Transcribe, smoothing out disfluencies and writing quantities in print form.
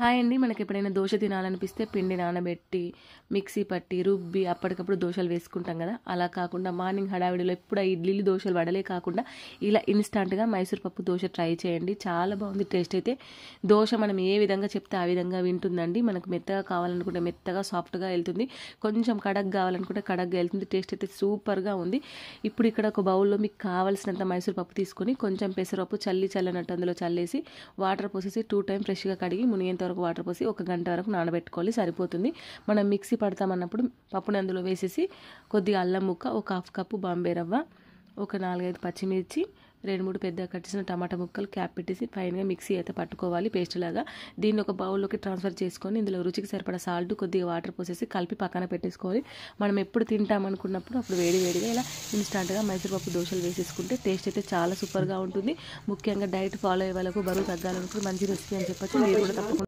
Hi అండి. మనకెప్పుడైనా దోశ తినాలనిపిస్తే పిండి నానబెట్టి, మిక్సీ పట్టి, రుబ్బి అప్పటికప్పుడు దోశలు వేసుకుంటాం కదా! అలా కాకుండా మార్నింగ్ హడావిడిలో ఎప్పుడు ఆ ఇడ్లీలు, దోశలు వడలే కాకుండా ఇలా ఇన్‌స్టాంట్‌గా మైసూర్ పప్పు దోశ ట్రై చేయండి. చాలా బాగుంది టేస్ట్ అయితే. దోశ మనం ఏ విధంగా చెప్తే ఆ విధంగా వింటుందండి. మనకు మెత్తగా కావాలనుకుంటే మెత్తగా, సాఫ్ట్‌గా వెళ్తుంది. కొంచెం కడక్ కావాలనుకుంటే కడక్‌గా వెళ్తుంది. టేస్ట్ అయితే సూపర్‌గా ఉంది. ఇప్పుడు ఇక్కడ ఒక బౌల్‌లో మీకు కావాల్సినంత మైసూర్ పప్పు తీసుకొని కొంచెం పెసరపప్పు చల్లనట్టు అందులో చల్లేసి వాటర్ పోసేసి 2 టైమ్ ఫ్రెష్‌గా కడిగి మునిగేంత వరకు వాటర్ పోసి 1 గంట వరకు నానబెట్టుకోవాలి, సరిపోతుంది. మనం మిక్సీ పడతామన్నప్పుడు పప్పుని అందులో వేసేసి కొద్దిగా అల్లం ముక్క, ఒక 1/2 కప్పు బాంబే రవ్వ, ఒక 4, 5 పచ్చిమిర్చి, 2, 3 పెద్దగా కట్ చేసిన టమాటా ముక్కలు క్యాప్ పెట్టేసి ఫైన్గా మిక్సీ అయితే పట్టుకోవాలి పేస్ట్ లాగా. దీన్ని ఒక బౌల్లోకి ట్రాన్స్ఫర్ చేసుకొని ఇందులో రుచికి సరిపడా సాల్ట్, కొద్దిగా వాటర్ పోసేసి కలిపి పక్కన పెట్టేసుకోవాలి. మనం ఎప్పుడు తింటామనుకున్నప్పుడు అప్పుడు వేడివేడిగా ఇలా ఇన్స్టాంట్గా మైసూర్ పప్పు దోశలు వేసేసుకుంటే టేస్ట్ అయితే చాలా సూపర్గా ఉంటుంది. ముఖ్యంగా డైట్ ఫాలో అయ్యే వాళ్ళకు, బరువు తగ్గాలనుకుంటే మంచి రెసిపీ అని చెప్పొచ్చు. మీరు కూడా తప్పకుండా